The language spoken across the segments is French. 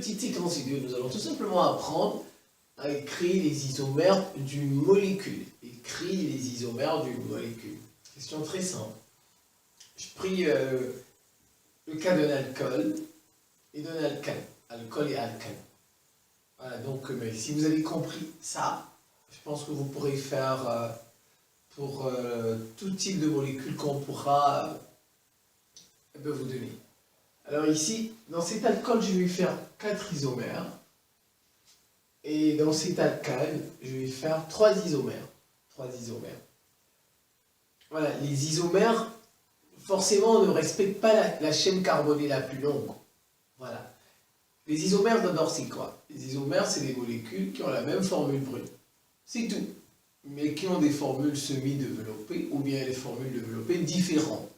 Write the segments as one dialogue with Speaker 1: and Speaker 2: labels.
Speaker 1: petite séquence vidéo, nous allons tout simplement apprendre à écrire les isomères d'une molécule. Écrire les isomères d'une molécule. Question très simple. Je pris le cas d'un alcool et d'un alcane. Alcool et alcane. Voilà, donc si vous avez compris ça, je pense que vous pourrez faire pour tout type de molécule qu'on pourra vous donner. Alors ici, dans cet alcool, je vais faire 4 isomères. Et dans cet alcane, je vais faire 3 isomères. 3 isomères. Voilà, les isomères, forcément, on ne respecte pas la chaîne carbonée la plus longue. Voilà. Les isomères, d'abord, c'est quoi? Les isomères, c'est des molécules qui ont la même formule brute. C'est tout. Mais qui ont des formules semi-développées ou bien des formules développées différentes.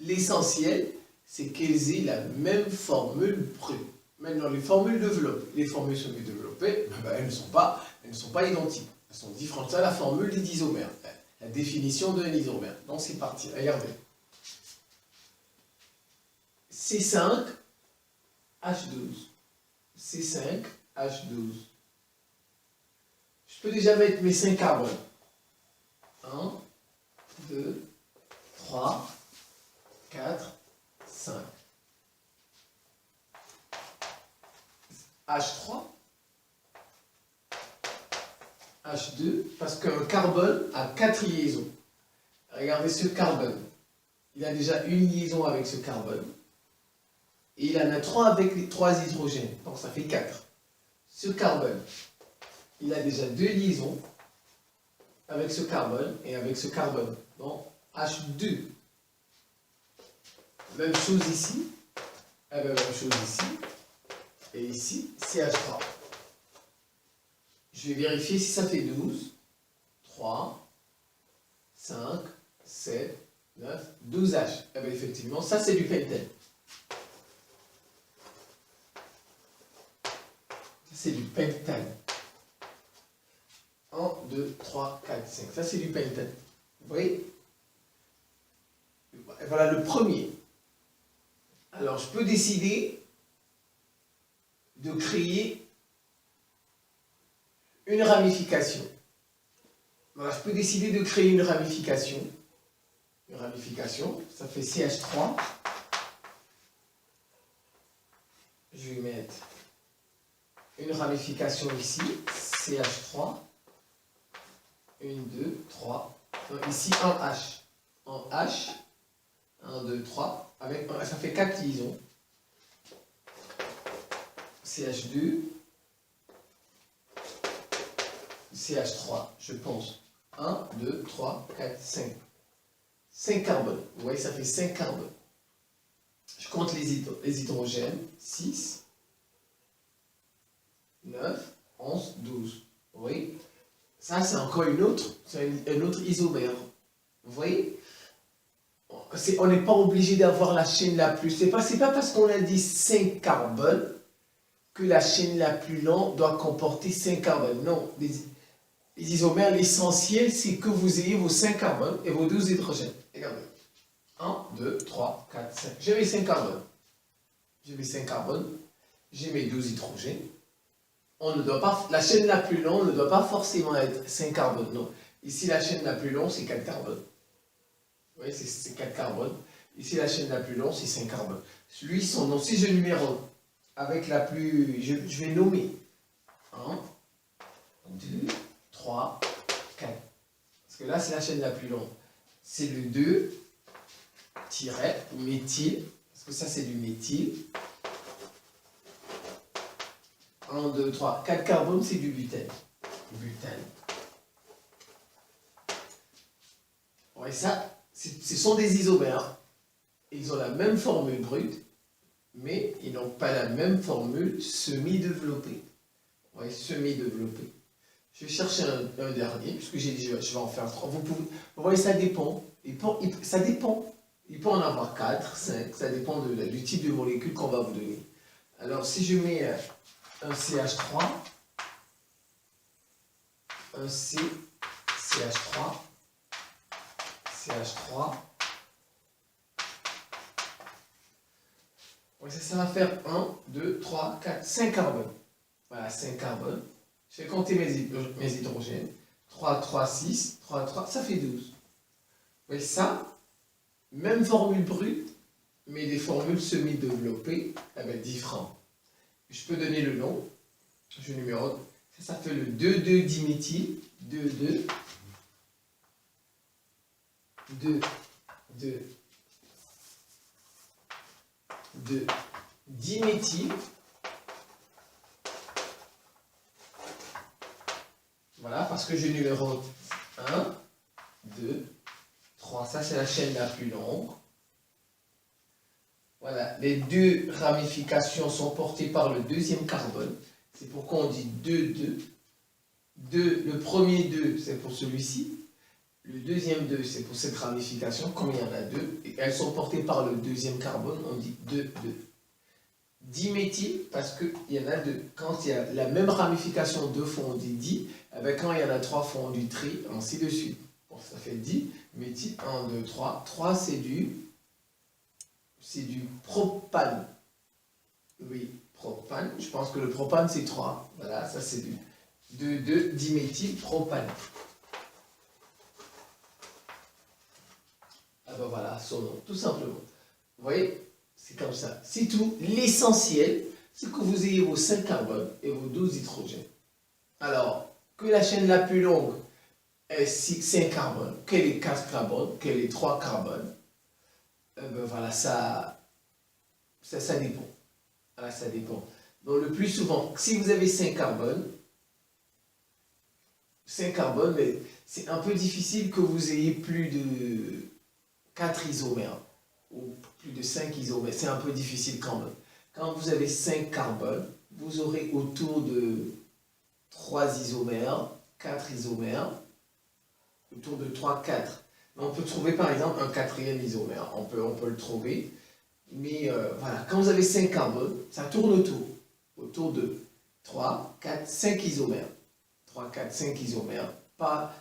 Speaker 1: L'essentiel, c'est qu'elles aient la même formule brute. Maintenant, les formules développées, les formules semi-développées, elles ne sont pas identiques. Elles sont différentes. C'est la formule des isomères. La définition d'un isomère. Donc, c'est parti. Regardez. C5, H12. C5, H12. Je peux déjà mettre mes 5 carbones. 1, 2, 3, 4, 5. H3, H2, parce qu'un carbone a 4 liaisons. Regardez ce carbone. Il a déjà une liaison avec ce carbone. Et il en a 3 avec les 3 hydrogènes. Donc ça fait 4. Ce carbone, il a déjà 2 liaisons avec ce carbone et avec ce carbone. Donc H2. Même chose ici. Même chose ici. Et ici, CH3. Je vais vérifier si ça fait 12. 3, 5, 7, 9, 12H. Eh bien, effectivement, ça c'est du pentène. C'est du pentène. 1, 2, 3, 4, 5. Ça c'est du pentène. Vous voyez? Voilà le premier. Alors, je peux décider de créer une ramification. Voilà, je peux décider de créer une ramification. Une ramification, ça fait CH3. Je vais mettre une ramification ici, CH3. 1, 2, 3. Donc ici, un H. Un H. 1, 2, 3. Avec ça fait 4 liaisons. CH2. CH3, je pense. 1, 2, 3, 4, 5. 5 carbones. Vous voyez, ça fait 5 carbones. Je compte les hydrogènes. 6, 9, 11, 12. Vous voyez? Ça, c'est encore un autre isomère. Vous voyez? On n'est pas obligé d'avoir la chaîne la plus... C'est pas parce qu'on a dit 5 carbones que la chaîne la plus longue doit comporter 5 carbones. Non. Les isomères, l'essentiel, c'est que vous ayez vos 5 carbones et vos 12 hydrogènes. Regardez. 1, 2, 3, 4, 5. J'ai mes 5 carbones. J'ai mes 5 carbones. J'ai mes 12 hydrogènes. La chaîne la plus longue ne doit pas forcément être 5 carbones. Non. Ici, la chaîne la plus longue, c'est 4 carbones. Vous voyez, c'est 4 carbones. Ici, la chaîne la plus longue, c'est 5 carbones. Lui, son nom, si je numérote avec la plus... Je vais nommer 1, 2, 3, 4. Parce que là, c'est la chaîne la plus longue. C'est le 2, tiret, méthyle. Parce que ça, c'est du méthyle. 1, 2, 3, 4 carbones, c'est du butène. Butène. Ouais, ça, ce sont des isomères. Ils ont la même formule brute, mais ils n'ont pas la même formule semi-développée. Ouais, semi-développée. Je vais chercher un dernier, puisque j'ai dit je vais en faire 3. Vous voyez, ça dépend. Ça dépend. Il peut en avoir 4, 5, ça dépend du type de molécule qu'on va vous donner. Alors, si je mets un CH3, un CH3, CH3, Donc ça va faire 1, 2, 3, 4, 5 carbones. Voilà, 5 carbones. Je vais compter mes hydrogènes. 3, 3, 6, 3, 3, ça fait 12. Mais ça, même formule brute, mais des formules semi-développées, eh bien, différentes. Je peux donner le nom, je numérote. Ça fait le 2,2-diméthyl, 2,2, 2, 2, 2, diméthyl. Voilà, parce que je numérote 1, 2, 3. Ça, c'est la chaîne la plus longue. Voilà, les deux ramifications sont portées par le deuxième carbone. C'est pourquoi on dit 2, 2. 2, le premier 2, c'est pour celui-ci. Le deuxième 2, c'est pour cette ramification, comme il y en a deux. Et elles sont portées par le deuxième carbone, on dit 2, 2. Diméthyl, parce qu'il y en a deux. Quand il y a la même ramification, deux fois on dit di. Eh bien, quand il y en a trois fois on dit tri, ainsi de suite. Bon, ça fait di, méthyl, 1, 2, 3. 3, c'est du propane. Oui, propane. Je pense que le propane, c'est 3. Voilà, ça c'est du 2, diméthylpropane. Ah ben voilà, son nom, tout simplement. Vous voyez, c'est comme ça. C'est tout. L'essentiel, c'est que vous ayez vos 5 carbones et vos 12 hydrogènes. Alors, que la chaîne la plus longue est 5 carbones, qu'elle est 4 carbones, qu'elle est 3 carbones, ben voilà, ça dépend. Voilà, ça dépend. Donc, le plus souvent, si vous avez 5 carbones, mais c'est un peu difficile que vous ayez plus de 4 isomères ou plus de 5 isomères. C'est un peu difficile quand même. Quand vous avez 5 carbones, vous aurez autour de 3 isomères, 4 isomères, autour de 3, 4. On peut trouver par exemple un quatrième isomère. On peut le trouver. Mais voilà, quand vous avez 5 carbones, ça tourne autour de 3, 4, 5 isomères. 3, 4, 5 isomères. Pas.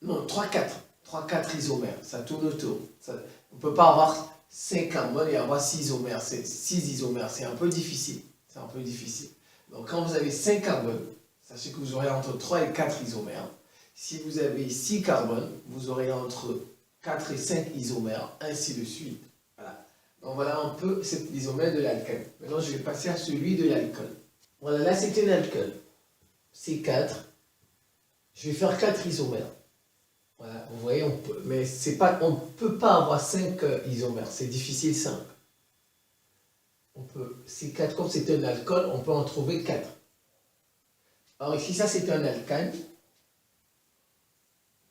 Speaker 1: Non, 3, 4. 3, 4 isomères. Ça tourne autour. On ne peut pas avoir 5 carbones et avoir 6 isomères. 6 isomères, c'est un peu difficile. C'est un peu difficile. Donc quand vous avez 5 carbones, sachez que vous aurez entre 3 et 4 isomères. Si vous avez 6 carbones, vous aurez entre 4 et 5 isomères, ainsi de suite. Voilà. Donc voilà un peu cet isomère de l'alcool. Maintenant, je vais passer à celui de l'alcool. Voilà, là c'est un alcool. C'est 4. Je vais faire 4 isomères. Voilà, vous voyez, on ne peut pas avoir 5 isomères. C'est difficile, 5. C'est 4, comme c'est un alcool, on peut en trouver 4. Alors ici, ça c'est un alcane.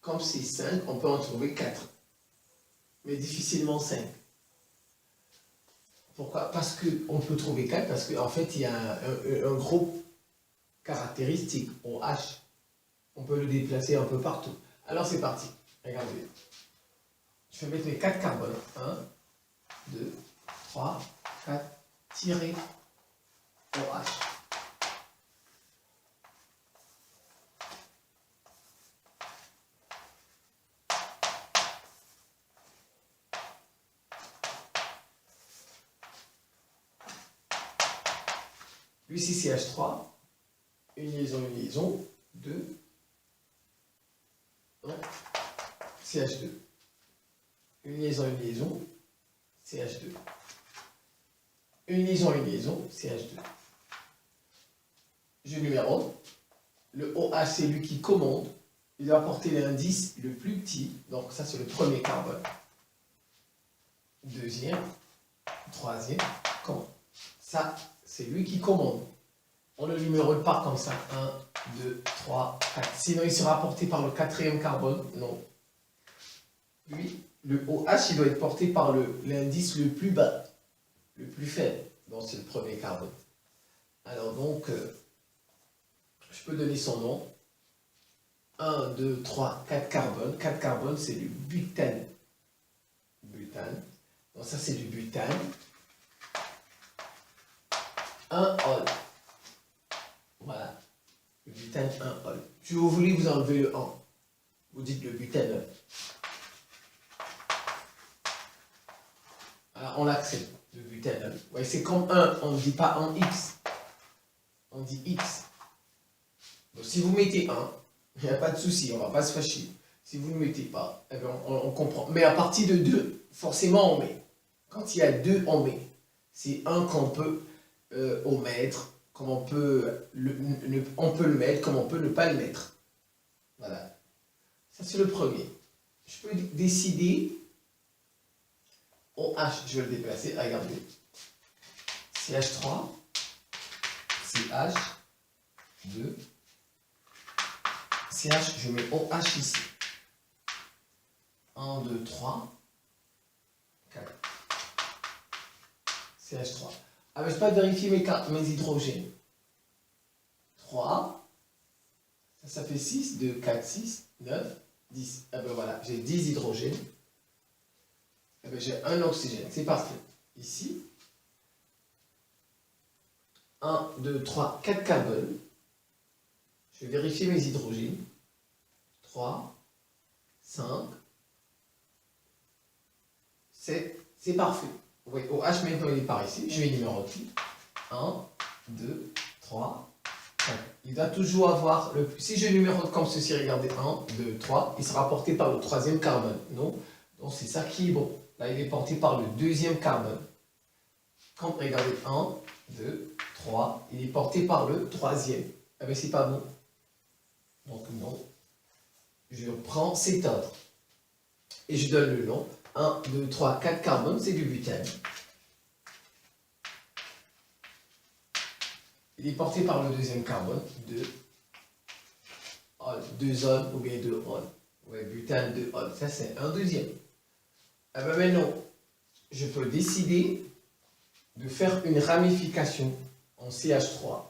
Speaker 1: Comme c'est 5, on peut en trouver 4. Mais difficilement 5. Pourquoi? Parce qu'on peut trouver 4, parce qu'en fait, il y a un groupe caractéristique, OH. On peut le déplacer un peu partout. Alors c'est parti. Regardez. Je vais mettre mes 4 carbones. 1, 2, 3, 4, tiré OH. Lui, c'est CH3. Une liaison. 2. Non. CH2. Une liaison. CH2. Une liaison, CH2. Je numérote. Le OH, c'est lui qui commande. Il doit porter l'indice le plus petit. Donc ça, c'est le premier carbone. Deuxième. Troisième. Commande. Ça, c'est lui qui commande. On ne le numérote pas comme ça. 1, 2, 3, 4. Sinon, il sera porté par le quatrième carbone. Non. Puis, le OH, il doit être porté par l'indice le plus bas, le plus faible. Donc, c'est le premier carbone. Alors, donc, je peux donner son nom. 1, 2, 3, 4 carbones. 4 carbones, c'est du butane. Butane. Donc, ça, c'est du butane. 1 ol. Voilà. Le butane, 1 ol. Si vous voulez vous enlever le 1, vous dites le butane. Alors, on l'accepte. c'est comme 1, on ne dit pas en X. On dit X. Donc si vous mettez 1, il n'y a pas de souci, on ne va pas se fâcher. Si vous ne mettez pas, eh bien, on comprend. Mais à partir de 2, forcément on met. Quand il y a 2, on met. C'est 1 qu'on peut omettre, comme on peut le mettre, comme on peut ne pas le mettre. Voilà. Ça c'est le premier. Je peux décider OH, je vais le déplacer, regardez. CH3, CH2, CH, je mets OH ici. 1, 2, 3, 4. CH3. Ah, mais je ne vais pas vérifier mes hydrogènes. 3. Ça fait 6. 2, 4, 6, 9, 10. Ah ben voilà, j'ai 10 hydrogènes. Ah ben j'ai un oxygène. C'est parfait. Ici. 1, 2, 3, 4 carbones. Je vais vérifier mes hydrogènes. 3, 5, 7. C'est parfait. Oui, OH maintenant il est par ici. Je vais numéroter. 1, 2, 3, 4. Il doit toujours avoir le. Si je numérote comme ceci, regardez 1, 2, 3, il sera porté par le troisième carbone. Non? Donc c'est ça qui est bon. Là, il est porté par le deuxième carbone. Quand regardez 1, 2, 3, il est porté par le troisième. Ah ben c'est pas bon. Donc non. Je prends cet ordre. Et je donne le nom. 1, 2, 3, 4 carbones, c'est du butane. Il est porté par le deuxième carbone, 2 zones ou bien 2 ol. Ouais, butane, 2 ol. Ça, c'est un deuxième. Ah ben maintenant, je peux décider de faire une ramification en CH3.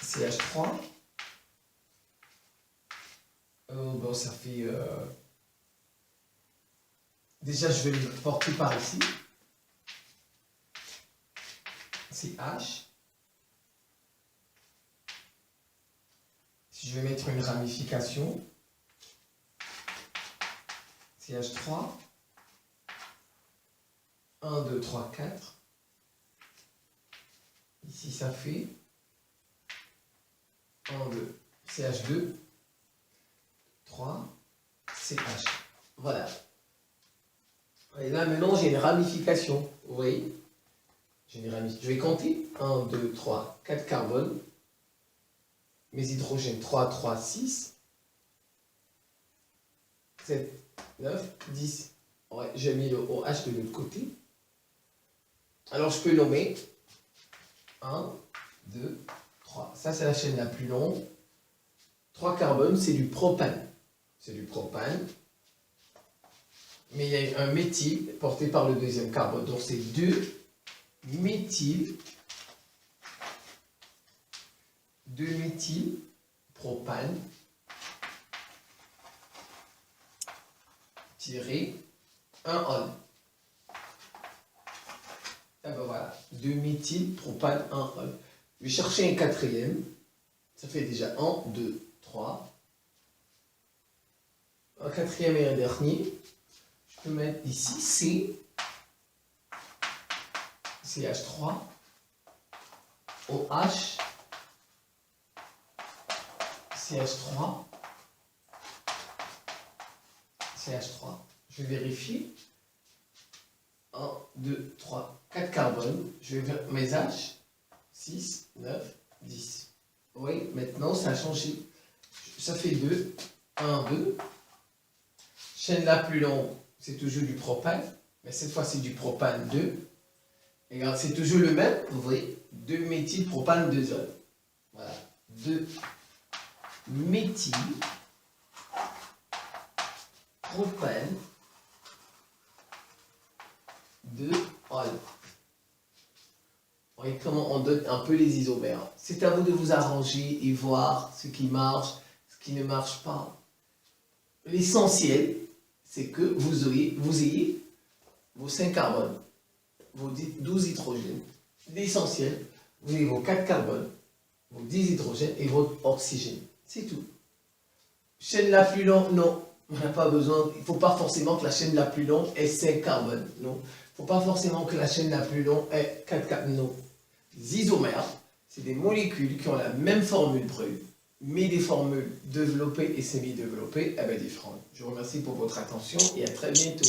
Speaker 1: CH3. Bon, ça fait... Déjà, je vais le porter par ici. CH. Si je vais mettre une ramification, CH3. 1, 2, 3, 4. Ici, ça fait 1, 2, CH2, 3, CH. Voilà. Et là, maintenant, j'ai une ramification. Vous voyez? J'ai une ramification. Je vais compter. 1, 2, 3, 4 carbones. Mes hydrogènes, 3, 3, 6. 7, 9, 10. Ouais, j'ai mis le OH de l'autre côté. Alors, je peux nommer 1, 2, 3. Ça, c'est la chaîne la plus longue. 3 carbones, c'est du propane. C'est du propane. Mais il y a un méthyle porté par le deuxième carbone. Donc, c'est 2 méthyl. 2 méthyl propane tiré 1 ol. Ah ben voilà, 2 méthyl propane 1 ol. Je vais chercher un quatrième. Ça fait déjà 1, 2, 3. Un quatrième et un dernier. Je peux mettre ici C. CH3. OH. CH3. CH3. Je vais vérifier. 1, 2, 3, 4 carbones. Je vais faire mes H. 6, 9, 10. Oui, maintenant ça a changé. Ça fait 2. 1, 2. Chaîne la plus longue, c'est toujours du propane. Mais cette fois, c'est du propane 2. Et regarde, c'est toujours le même. Vous voyez, 2 méthylpropane 2 ol. Voilà. 2 méthylpropane 2 ol. Vous voyez comment on donne un peu les isomères. C'est à vous de vous arranger et voir ce qui marche, ce qui ne marche pas. L'essentiel, c'est que vous ayez vos 5 carbones, vos 12 hydrogènes. L'essentiel, vous avez vos 4 carbones, vos 10 hydrogènes et votre oxygène. C'est tout. Chaîne la plus longue, non. On n'a pas besoin, il ne faut pas forcément que la chaîne la plus longue ait 5 carbones. Non. faut pas forcément que la chaîne la plus longue ait 4 caténoïdes. Les isomères, c'est des molécules qui ont la même formule brune, mais des formules développées et semi-développées différentes. Je vous remercie pour votre attention et à très bientôt.